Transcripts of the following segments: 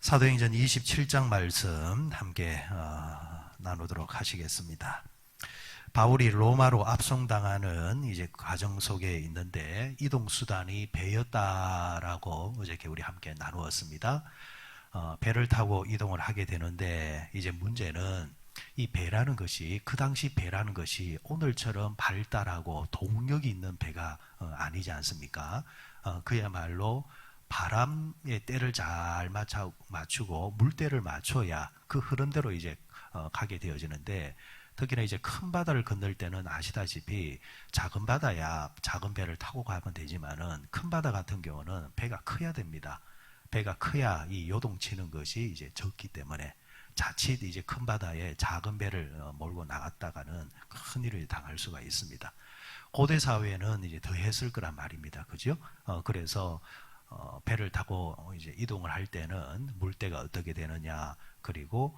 사도행전 27장 말씀 함께 나누도록 하시겠습니다. 바울이 로마로 압송당하는 이제 과정 속에 있는데 이동 수단이 배였다라고 어저께 우리 함께 나누었습니다. 배를 타고 이동을 하게 되는데 이제 문제는 이 배라는 것이 그 당시 배라는 것이 오늘처럼 발달하고 동력이 있는 배가 아니지 않습니까? 그야말로 바람의 때를 잘 맞추고 물때를 맞춰야 그 흐름대로 이제 가게 되어지는데, 특히나 이제 큰 바다를 건널 때는 아시다시피 작은 바다야 작은 배를 타고 가면 되지만은 큰 바다 같은 경우는 배가 커야 됩니다. 배가 커야 이 요동치는 것이 이제 적기 때문에 자칫 이제 큰 바다에 작은 배를 몰고 나갔다가는 큰 일을 당할 수가 있습니다. 고대 사회는 이제 더 했을 거란 말입니다. 그죠? 그래서 배를 타고 이제 이동을 할 때는 물때가 어떻게 되느냐, 그리고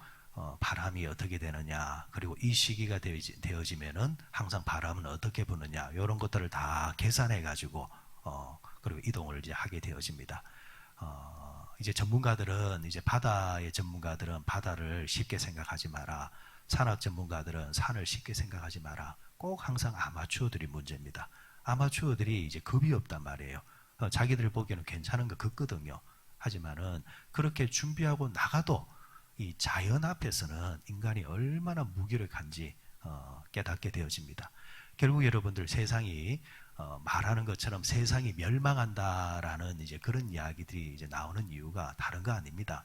바람이 어떻게 되느냐, 그리고 이 시기가 되어지면은 항상 바람은 어떻게 부느냐, 이런 것들을 다 계산해 가지고 그리고 이동을 이제 하게 되어집니다. 이제 전문가들은, 이제 바다의 전문가들은 바다를 쉽게 생각하지 마라, 산악 전문가들은 산을 쉽게 생각하지 마라. 꼭 항상 아마추어들이 문제입니다. 아마추어들이 이제 겁이 없단 말이에요. 자기들 보기에는 괜찮은 거 같거든요. 하지만은 그렇게 준비하고 나가도 이 자연 앞에서는 인간이 얼마나 무기력한지 깨닫게 되어집니다. 결국 여러분들, 세상이 말하는 것처럼 세상이 멸망한다라는 이제 그런 이야기들이 이제 나오는 이유가 다른 거 아닙니다.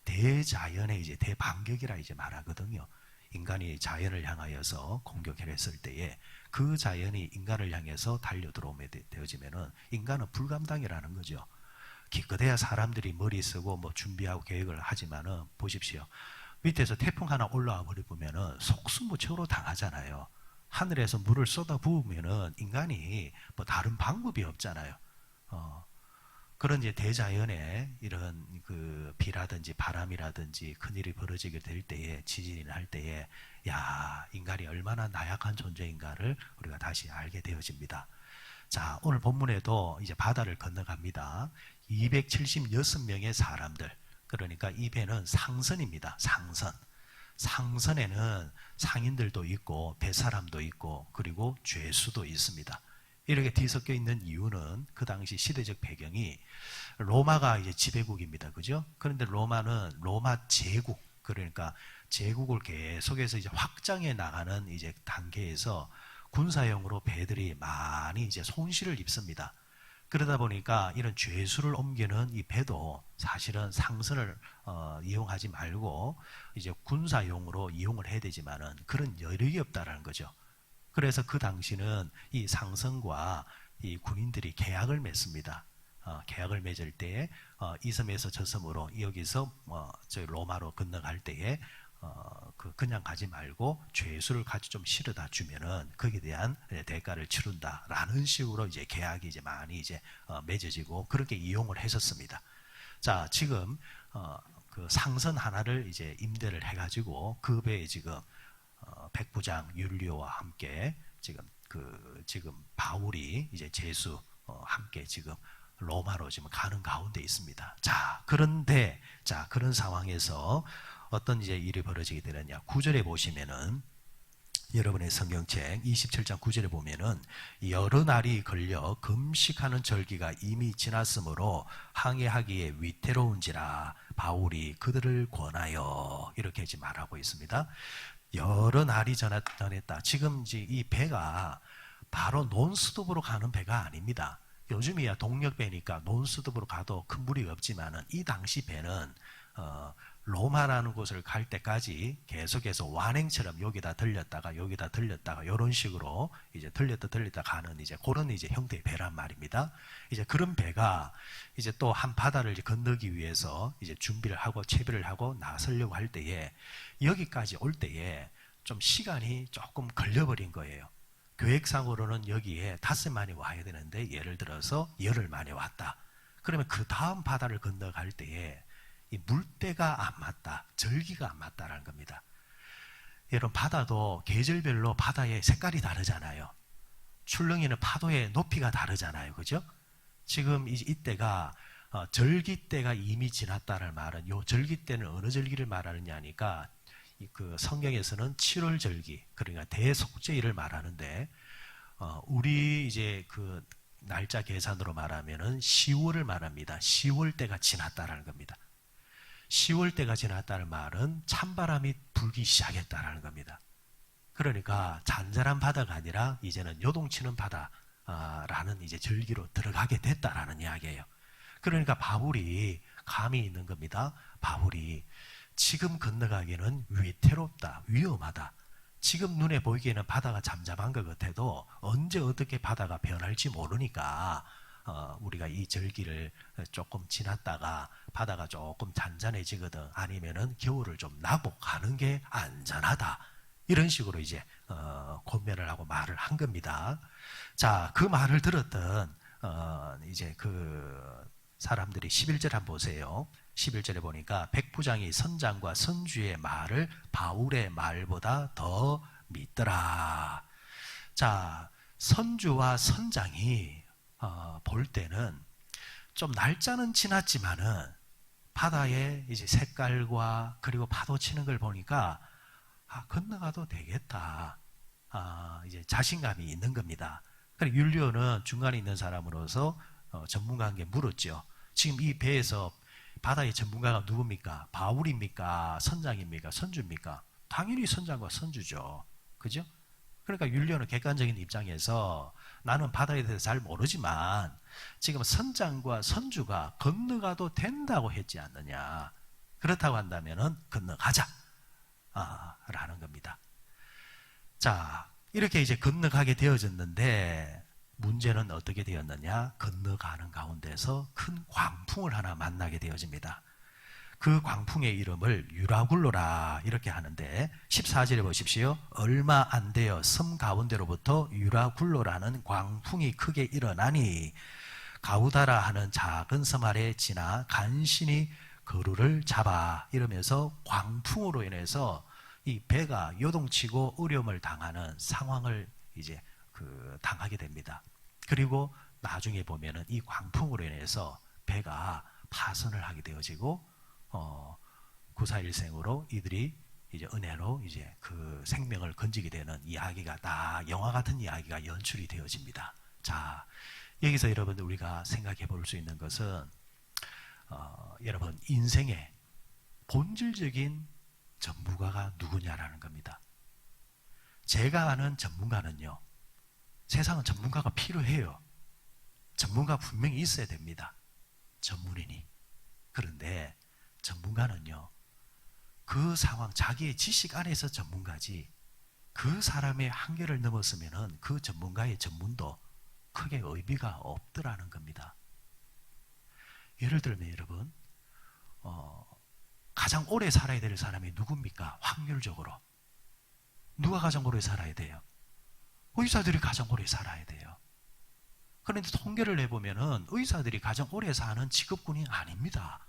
대자연의 이제 대반격이라 이제 말하거든요. 인간이 자연을 향하여서 공격을 했을 때에 그 자연이 인간을 향해서 달려들어오게 되어지면은 인간은 불감당이라는 거죠. 기껏해야 사람들이 머리 쓰고 뭐 준비하고 계획을 하지만은 보십시오. 밑에서 태풍 하나 올라와 버리면은 속수무책으로 당하잖아요. 하늘에서 물을 쏟아 부으면은 인간이 뭐 다른 방법이 없잖아요. 그런 이제 대자연의 이런 그 비라든지 바람이라든지 큰일이 벌어지게 될 때에, 지진이 날 때에, 야, 인간이 얼마나 나약한 존재인가를 우리가 다시 알게 되어집니다. 자, 오늘 본문에도 이제 바다를 건너갑니다. 276명의 사람들, 그러니까 이 배는 상선입니다. 상선. 상선에는 상인들도 있고 뱃사람도 있고 그리고 죄수도 있습니다. 이렇게 뒤섞여 있는 이유는 그 당시 시대적 배경이 로마가 이제 지배국입니다. 그죠? 그런데 로마는 로마 제국, 그러니까 제국을 계속해서 이제 확장해 나가는 이제 단계에서 군사용으로 배들이 많이 이제 손실을 입습니다. 그러다 보니까 이런 죄수를 옮기는 이 배도 사실은 상선을 이용하지 말고 이제 군사용으로 이용을 해야 되지만은 그런 여력이 없다라는 거죠. 그래서 그 당시는 이 상선과 이 군인들이 계약을 맺습니다. 계약을 맺을 때에 이 섬에서 저 섬으로, 여기서 저 로마로 건너갈 때에 그냥 가지 말고 죄수를 같이 좀 실어다 주면은 거기에 대한 대가를 치른다라는 식으로 이제 계약이 이제 많이 이제 맺어지고 그렇게 이용을 했었습니다. 자, 지금 그 상선 하나를 이제 임대를 해가지고 그 배에 지금 백부장 율리오와 함께 지금 바울이 이제 제수 함께 지금 로마로 지금 가는 가운데 있습니다. 자, 그런데 그런 상황에서 어떤 이제 일이 벌어지게 되느냐? 9절에 보시면은, 여러분의 성경책 27장 9절에 보면은, 여러 날이 걸려 금식하는 절기가 이미 지났으므로 항해하기에 위태로운지라 바울이 그들을 권하여, 이렇게 지금 말하고 있습니다. 여러 날이 전했다. 지금 이제 이 배가 바로 논스톱으로 가는 배가 아닙니다. 요즘이야 동력배니까 논스톱으로 가도 큰 무리가 없지만은 이 당시 배는 로마라는 곳을 갈 때까지 계속해서 완행처럼 여기다 들렸다가 여기다 들렸다가 이런 식으로 이제 들렸다 가는 이제 그런 이제 형태의 배란 말입니다. 이제 그런 배가 이제 또 한 바다를 이제 건너기 위해서 이제 준비를 하고 채비를 하고 나서려고 할 때에 여기까지 올 때에 좀 시간이 조금 걸려버린 거예요. 계획상으로는 여기에 닷새만에 와야 되는데 예를 들어서 열흘 만에 왔다. 그러면 그 다음 바다를 건너갈 때에 이 물때가 안 맞다, 절기가 안 맞다라는 겁니다. 여러분, 바다도 계절별로 바다의 색깔이 다르잖아요. 출렁이는 파도의 높이가 다르잖아요. 그죠? 지금 이때가 절기 때가 이미 지났다는 말은 요 절기 때는 어느 절기를 말하느냐 하니까 그 성경에서는 7월 절기, 그러니까 대속죄일을 말하는데 우리 이제 그 날짜 계산으로 말하면은 10월을 말합니다. 10월 때가 지났다라는 겁니다. 10월 때가 지났다는 말은 찬바람이 불기 시작했다라는 겁니다. 그러니까 잔잔한 바다가 아니라 이제는 요동치는 바다라는 이제 절기로 들어가게 됐다라는 이야기예요. 그러니까 바울이 감이 있는 겁니다. 바울이 지금 건너가기는 위태롭다, 위험하다. 지금 눈에 보이기에는 바다가 잠잠한 것 같아도 언제 어떻게 바다가 변할지 모르니까 우리가 이 절기를 조금 지났다가 바다가 조금 잔잔해지거든 아니면은 겨울을 좀 나고 가는 게 안전하다. 이런 식으로 이제 권면을 하고 말을 한 겁니다. 자, 그 말을 들었던 이제 그 사람들이 11절 한번 보세요. 11절에 보니까 백부장이 선장과 선주의 말을 바울의 말보다 더 믿더라. 자, 선주와 선장이 볼 때는 좀 날짜는 지났지만은 바다의 이제 색깔과 그리고 파도 치는 걸 보니까 건너가도 되겠다. 이제 자신감이 있는 겁니다. 그리고 율리오는 중간에 있는 사람으로서 전문가에게 물었죠. 지금 이 배에서 바다의 전문가가 누굽니까? 바울입니까? 선장입니까? 선주입니까? 당연히 선장과 선주죠. 그죠? 그러니까 율리오는 객관적인 입장에서 나는 바다에 대해서 잘 모르지만 지금 선장과 선주가 건너가도 된다고 했지 않느냐. 그렇다고 한다면 건너가자. 라는 겁니다. 자, 이렇게 이제 건너가게 되어졌는데 문제는 어떻게 되었느냐? 건너가는 가운데서 큰 광풍을 하나 만나게 되어집니다. 그 광풍의 이름을 유라굴로라 이렇게 하는데 14절에 보십시오. 얼마 안 되어 섬 가운데로부터 유라굴로라는 광풍이 크게 일어나니 가우다라 하는 작은 섬 아래 지나 간신히 거루를 잡아 이러면서 광풍으로 인해서 이 배가 요동치고 어려움을 당하는 상황을 이제 당하게 됩니다. 그리고 나중에 보면은 이 광풍으로 인해서 배가 파선을 하게 되어지고 구사일생으로 이들이 이제 은혜로 이제 그 생명을 건지게 되는 이야기가 다 영화 같은 이야기가 연출이 되어집니다. 자, 여기서 여러분 우리가 생각해 볼 수 있는 것은 여러분 인생의 본질적인 전문가가 누구냐라는 겁니다. 제가 아는 전문가는요, 세상은 전문가가 필요해요. 전문가 분명히 있어야 됩니다. 전문인이. 그런데 전문가는요, 그 상황, 자기의 지식 안에서 전문가지, 그 사람의 한계를 넘었으면은 그 전문가의 전문도 크게 의미가 없더라는 겁니다. 예를 들면 여러분, 가장 오래 살아야 될 사람이 누굽니까? 확률적으로. 누가 가장 오래 살아야 돼요? 의사들이 가장 오래 살아야 돼요. 그런데 통계를 내보면은 의사들이 가장 오래 사는 직업군이 아닙니다.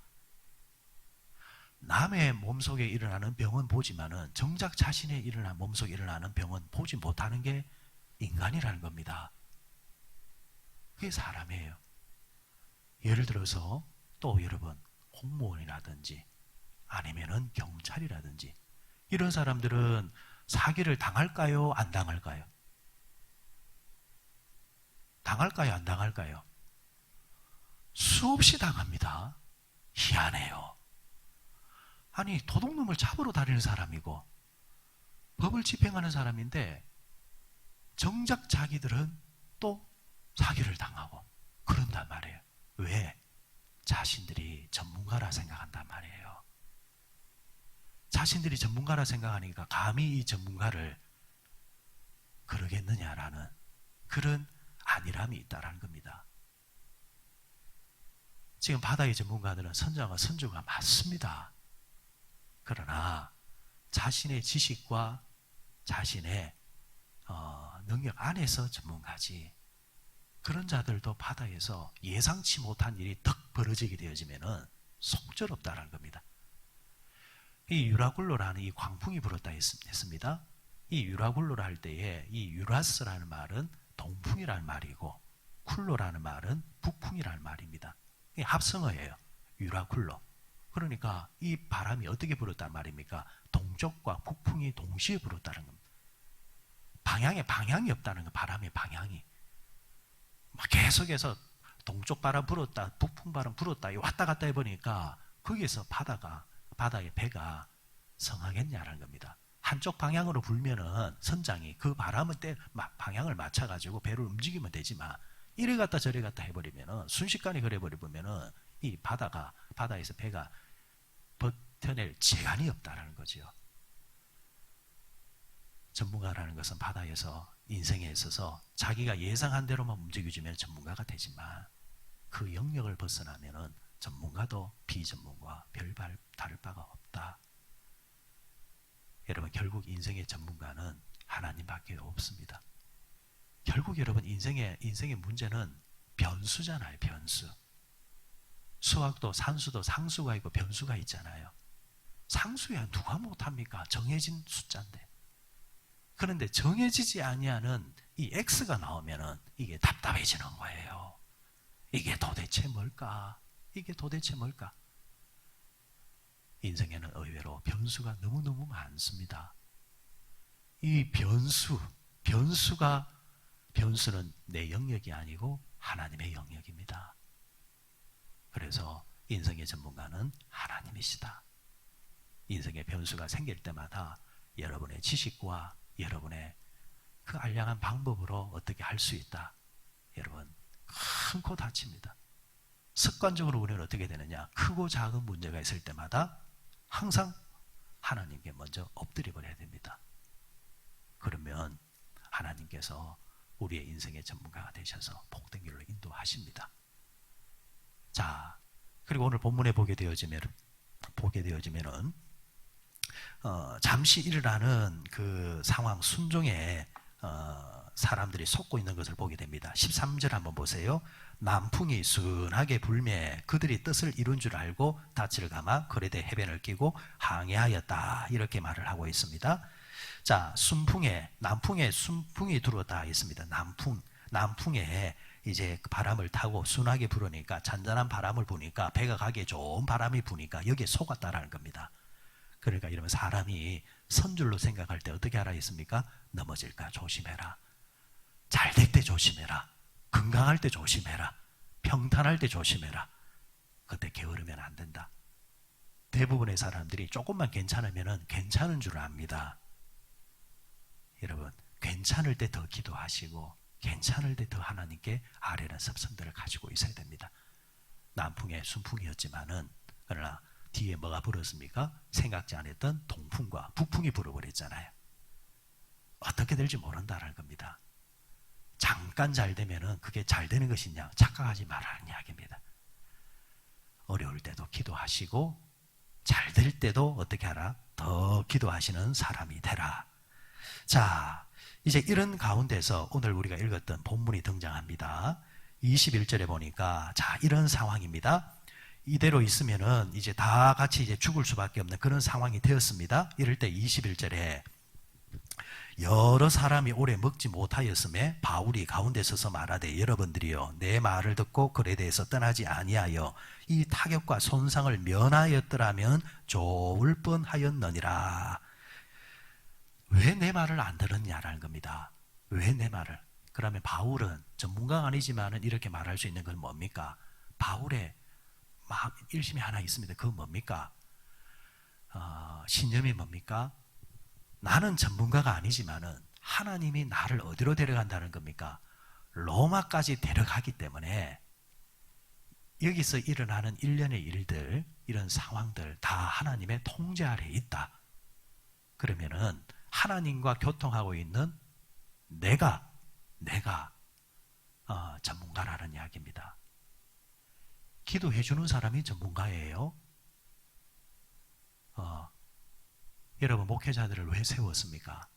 남의 몸속에 일어나는 병은 보지만은 정작 자신의 몸속에 일어나는 병은 보지 못하는 게 인간이라는 겁니다. 그게 사람이에요. 예를 들어서 또 여러분 공무원이라든지 아니면은 경찰이라든지 이런 사람들은 사기를 당할까요? 안 당할까요? 당할까요? 안 당할까요? 수없이 당합니다. 희한해요. 아니 도둑놈을 잡으러 다니는 사람이고 법을 집행하는 사람인데 정작 자기들은 또 사기를 당하고 그런단 말이에요. 왜? 자신들이 전문가라 생각한단 말이에요. 자신들이 전문가라 생각하니까 감히 이 전문가를 그러겠느냐라는 그런 안일함이 있다라는 겁니다. 지금 바다의 전문가들은 선장과 선주가 맞습니다. 그러나 자신의 지식과 자신의 능력 안에서 전문가지, 그런 자들도 바다에서 예상치 못한 일이 턱 벌어지게 되어지면은 속절없다라는 겁니다. 이 유라굴로라는 이 광풍이 불었다 했습니다. 이 유라굴로라 할 때에 이 유라스라는 말은 동풍이라는 말이고 쿨로라는 말은 북풍이라는 말입니다. 이게 합성어예요. 유라쿨로. 그러니까 이 바람이 어떻게 불었단 말입니까? 동쪽과 북풍이 동시에 불었다는 겁니다. 방향이 없다는 거, 바람의 방향이. 막 계속해서 동쪽 바람 불었다, 북풍 바람 불었다, 왔다 갔다 해보니까 거기에서 바다의 배가 성하겠냐라는 겁니다. 한쪽 방향으로 불면은 선장이 그 바람은 방향을 맞춰가지고 배를 움직이면 되지만 이래 갔다 저래 갔다 해버리면은 순식간에 그래버리면은 이 바다에서 배가 버텨낼 재간이 없다라는 거죠. 전문가라는 것은 바다에서 인생에 있어서 자기가 예상한 대로만 움직여주면 전문가가 되지만 그 영역을 벗어나면은 전문가도 비전문가와 별 다를 바가 없다. 여러분, 결국 인생의 전문가는 하나님밖에 없습니다. 결국 여러분, 인생의 문제는 변수잖아요. 변수. 수학도 산수도 상수가 있고 변수가 있잖아요. 상수야 누가 못합니까? 정해진 숫자인데. 그런데 정해지지 아니하는 이 X가 나오면은 이게 답답해지는 거예요. 이게 도대체 뭘까? 인생에는 의외로 변수가 너무너무 많습니다. 이 변수는 내 영역이 아니고 하나님의 영역입니다. 그래서 인생의 전문가는 하나님이시다. 인생의 변수가 생길 때마다 여러분의 지식과 여러분의 그 알량한 방법으로 어떻게 할 수 있다. 여러분, 큰 코 다칩니다. 습관적으로 우리는 어떻게 되느냐? 크고 작은 문제가 있을 때마다 항상 하나님께 먼저 엎드려 버려야 됩니다. 그러면 하나님께서 우리의 인생의 전문가가 되셔서 복된 길로 인도하십니다. 자, 그리고 오늘 본문에 보게 되어지면은 잠시 일어나는 그 상황 순종에 사람들이 속고 있는 것을 보게 됩니다. 13절 한번 보세요. 남풍이 순하게 불매 그들이 뜻을 이룬 줄 알고 닻을 감아 거래대 해변을 끼고 항해하였다. 이렇게 말을 하고 있습니다. 자, 남풍에 순풍이 들어왔다 했습니다. 남풍에 이제 바람을 타고 순하게 불으니까 잔잔한 바람을 부니까 배가 가기에 좋은 바람이 부니까 여기에 속았다라는 겁니다. 그러니까 이러면 사람이 선줄로 생각할 때 어떻게 하라 했습니까? 넘어질까 조심해라. 잘 될 때 조심해라. 건강할 때 조심해라. 평탄할 때 조심해라. 그때 게으르면 안 된다. 대부분의 사람들이 조금만 괜찮으면 괜찮은 줄 압니다. 여러분, 괜찮을 때 더 기도하시고 괜찮을 때 더 하나님께 아뢰는 습성들을 가지고 있어야 됩니다. 남풍의 순풍이었지만은 그러나 뒤에 뭐가 불었습니까? 생각지 않았던 동풍과 북풍이 불어버렸잖아요. 어떻게 될지 모른다는 겁니다. 잠깐 잘 되면은 그게 잘 되는 것이냐 착각하지 말라는 이야기입니다. 어려울 때도 기도하시고 잘 될 때도 어떻게 하라? 더 기도하시는 사람이 되라. 자, 이제 이런 가운데서 오늘 우리가 읽었던 본문이 등장합니다. 21절에 보니까 자, 이런 상황입니다. 이대로 있으면은 이제 다 같이 이제 죽을 수밖에 없는 그런 상황이 되었습니다. 이럴 때 21절에 여러 사람이 오래 먹지 못하였음에 바울이 가운데 서서 말하되 여러분들이요 내 말을 듣고 거래대에서 떠나지 아니하여 이 타격과 손상을 면하였더라면 좋을 뻔하였느니라. 왜 내 말을 안 들었냐라는 겁니다. 왜 내 말을? 그러면 바울은 전문가가 아니지만은 이렇게 말할 수 있는 건 뭡니까? 바울의 마음 일심이 하나 있습니다. 그건 뭡니까? 신념이 뭡니까? 나는 전문가가 아니지만은 하나님이 나를 어디로 데려간다는 겁니까? 로마까지 데려가기 때문에 여기서 일어나는 일련의 일들, 이런 상황들 다 하나님의 통제 아래에 있다. 그러면은 하나님과 교통하고 있는 내가 전문가라는 이야기입니다. 기도해 주는 사람이 전문가예요. 여러분, 목회자들을 왜 세웠습니까?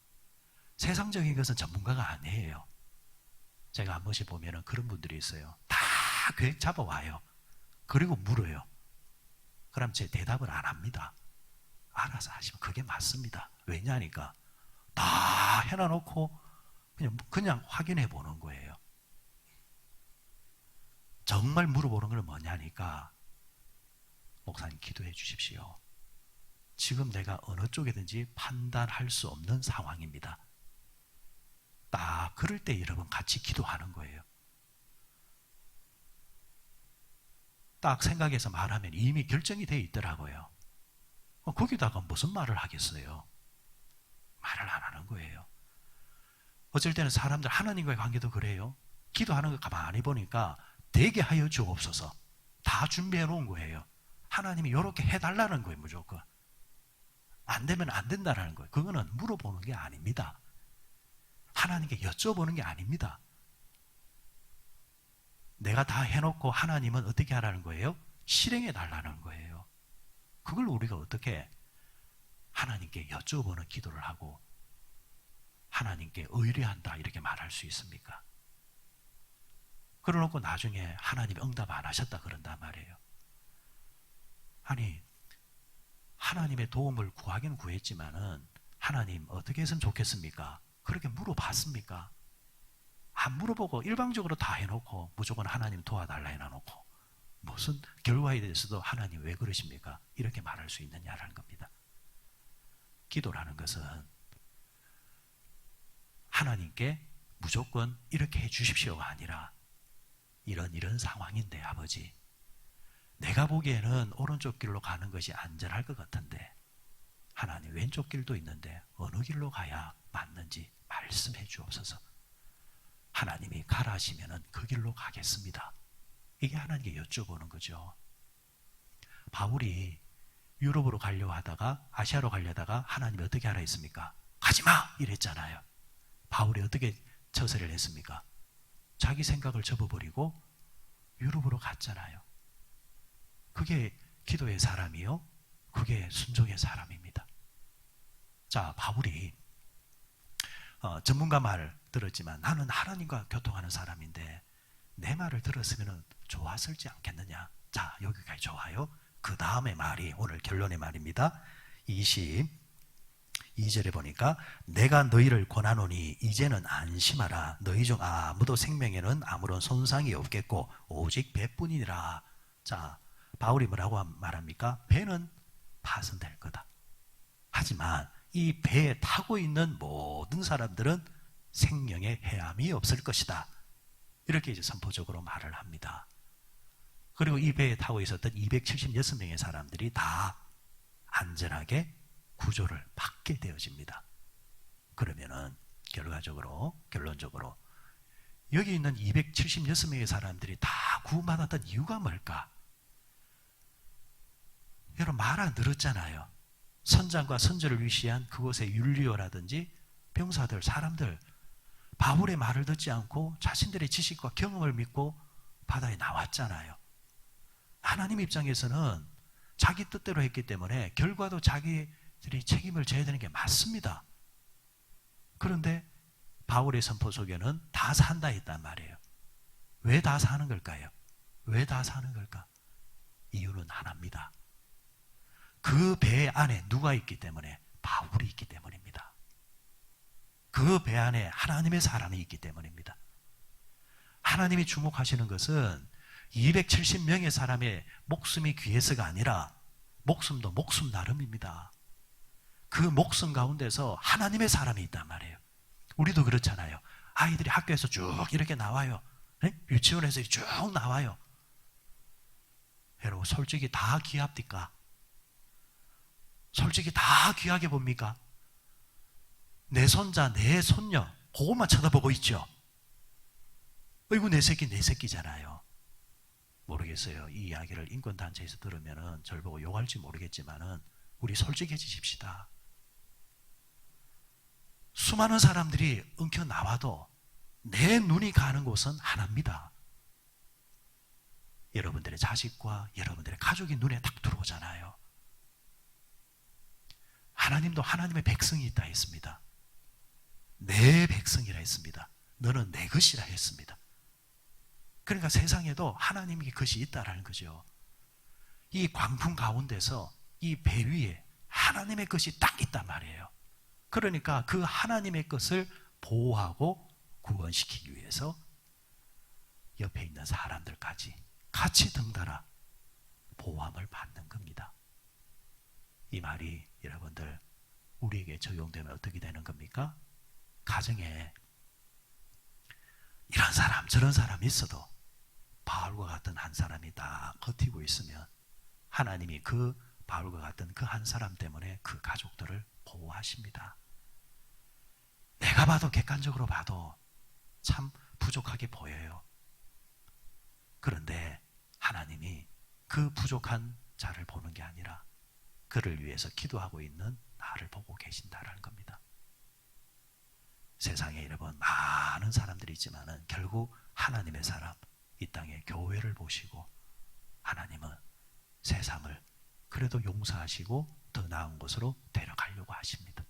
세상적인 것은 전문가가 아니에요. 제가 한 번씩 보면은 그런 분들이 있어요. 다 계획 잡아와요. 그리고 물어요. 그럼 제 대답을 안 합니다. 알아서 하시면 그게 맞습니다. 왜냐하니까 다 해놔놓고 그냥 확인해 보는 거예요. 정말 물어보는 건 뭐냐니까, 목사님 기도해 주십시오. 지금 내가 어느 쪽이든지 판단할 수 없는 상황입니다. 딱 그럴 때 여러분 같이 기도하는 거예요. 딱 생각해서 말하면 이미 결정이 되어 있더라고요. 거기다가 무슨 말을 하겠어요? 말을 안 하는 거예요. 어쩔 때는 사람들 하나님과의 관계도 그래요. 기도하는 거 가만히 보니까 되게 하여 주옵소서 다 준비해 놓은 거예요. 하나님이 이렇게 해달라는 거예요. 무조건 안 되면 안 된다는 거예요. 그거는 물어보는 게 아닙니다. 하나님께 여쭤보는 게 아닙니다. 내가 다 해놓고 하나님은 어떻게 하라는 거예요? 실행해 달라는 거예요. 그걸 우리가 어떻게 하나님께 여쭤보는 기도를 하고 하나님께 의뢰한다 이렇게 말할 수 있습니까? 그러놓고 나중에 하나님이 응답 안 하셨다 그런단 말이에요. 아니, 하나님의 도움을 구하긴 구했지만은 하나님 어떻게 했으면 좋겠습니까? 그렇게 물어봤습니까? 안 물어보고 일방적으로 다 해놓고 무조건 하나님 도와달라 해놔놓고 무슨 결과에 대해서도 하나님 왜 그러십니까? 이렇게 말할 수 있느냐라는 겁니다. 기도라는 것은 하나님께 무조건 이렇게 해 주십시오가 아니라 이런 상황인데 아버지 내가 보기에는 오른쪽 길로 가는 것이 안전할 것 같은데 하나님 왼쪽 길도 있는데 어느 길로 가야 맞는지 말씀해 주옵소서. 하나님이 가라 하시면 그 길로 가겠습니다. 이게 하나님께 여쭤보는 거죠. 바울이 유럽으로 가려고 하다가 아시아로 가려다가 하나님이 어떻게 하라 했습니까? 가지마! 이랬잖아요. 바울이 어떻게 처세를 했습니까? 자기 생각을 접어버리고 유럽으로 갔잖아요. 그게 기도의 사람이요. 그게 순종의 사람입니다. 자, 바울이 전문가 말 들었지만 나는 하나님과 교통하는 사람인데 내 말을 들었으면 좋았을지 않겠느냐. 자, 여기까지 좋아요. 그 다음에 말이 오늘 결론의 말입니다. 22절에 보니까 내가 너희를 권하노니 이제는 안심하라. 너희 중 아무도 생명에는 아무런 손상이 없겠고 오직 배뿐이니라. 자, 바울이 뭐라고 말합니까? 배는 파손될 거다. 하지만 이 배에 타고 있는 모든 사람들은 생명의 해함이 없을 것이다. 이렇게 이제 선포적으로 말을 합니다. 그리고 이 배에 타고 있었던 276명의 사람들이 다 안전하게 구조를 받게 되어집니다. 그러면은 결론적으로 여기 있는 276명의 사람들이 다 구원받았던 이유가 뭘까? 여러분 말 안 들었잖아요. 선장과 선조를 위시한 그곳의 율리오라든지 병사들, 사람들 바울의 말을 듣지 않고 자신들의 지식과 경험을 믿고 바다에 나왔잖아요. 하나님 입장에서는 자기 뜻대로 했기 때문에 결과도 자기들이 책임을 져야 되는 게 맞습니다. 그런데 바울의 선포 속에는 다 산다 했단 말이에요. 왜 다 사는 걸까요? 왜 다 사는 걸까? 이유는 하나입니다. 그 배 안에 누가 있기 때문에? 바울이 있기 때문입니다. 그 배 안에 하나님의 사람이 있기 때문입니다. 하나님이 주목하시는 것은 270명의 사람의 목숨이 귀해서가 아니라 목숨도 목숨 나름입니다. 그 목숨 가운데서 하나님의 사람이 있단 말이에요. 우리도 그렇잖아요. 아이들이 학교에서 쭉 이렇게 나와요. 네? 유치원에서 쭉 나와요. 여러분 솔직히 다 귀합니까? 솔직히 다 귀하게 봅니까? 내 손자, 내 손녀 그것만 쳐다보고 있죠. 어이구 내 새끼잖아요. 모르겠어요. 이 이야기를 인권단체에서 들으면 저를 보고 욕할지 모르겠지만은 우리 솔직해지십시다. 수많은 사람들이 엉켜 나와도 내 눈이 가는 곳은 하나입니다. 여러분들의 자식과 여러분들의 가족이 눈에 딱 들어오잖아요. 하나님도 하나님의 백성이 있다 했습니다. 내 백성이라 했습니다. 너는 내 것이라 했습니다. 그러니까 세상에도 하나님의 것이 있다라는 거죠. 이 광풍 가운데서 이 배 위에 하나님의 것이 딱 있단 말이에요. 그러니까 그 하나님의 것을 보호하고 구원시키기 위해서 옆에 있는 사람들까지 같이 등달아 보호함을 받는 겁니다. 이 말이 여러분들 우리에게 적용되면 어떻게 되는 겁니까? 가정에 이런 사람 저런 사람이 있어도 바울과 같은 한 사람이 다 버티고 있으면 하나님이 그 바울과 같은 그 한 사람 때문에 그 가족들을 보호하십니다. 내가 봐도 객관적으로 봐도 참 부족하게 보여요. 그런데 하나님이 그 부족한 자를 보는 게 아니라 그를 위해서 기도하고 있는 나를 보고 계신다라는 겁니다. 세상에 여러분 많은 사람들이 있지만은 결국 하나님의 사람, 이 땅의 교회를 보시고 하나님은 세상을 그래도 용서하시고 더 나은 곳으로 데려가려고 하십니다.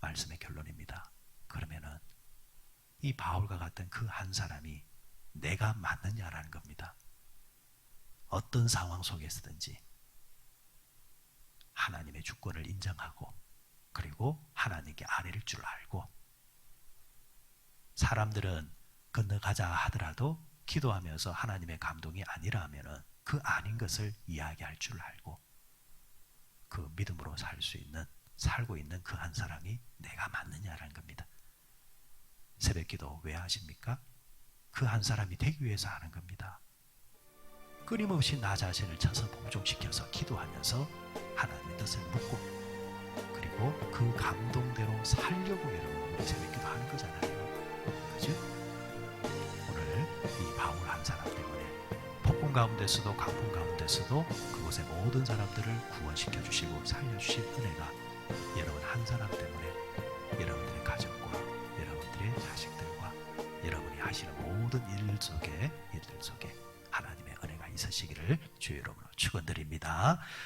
말씀의 결론입니다. 그러면은 이 바울과 같은 그 한 사람이 내가 맞느냐라는 겁니다. 어떤 상황 속에서든지 하나님의 주권을 인정하고 그리고 하나님께 아뢰일 줄 알고 사람들은 건너가자 하더라도 기도하면서 하나님의 감동이 아니라 하면은 그 아닌 것을 이야기할 줄 알고 그 믿음으로 살고 있는 그 한 사람이 내가 맞느냐라는 겁니다. 새벽기도 왜 하십니까? 그 한 사람이 되기 위해서 하는 겁니다. 끊임없이 나 자신을 쳐서 복종시켜서 기도하면서 하나님의 뜻을 묻고 그리고 그 감동대로 살려고 여러분 우리 새벽기도 하는 거잖아요. 그죠? 오늘 이 바울 한 사람 때문에 폭풍 가운데서도 강풍 가운데서도 그곳의 모든 사람들을 구원시켜 주시고 살려주신 은혜가 여러분 한 사람 때문에 여러분들의 가정과 여러분들의 자식들과 여러분이 하시는 모든 일들 속에 하나님의 은혜가 있으시기를 주의 이름으로 축원드립니다.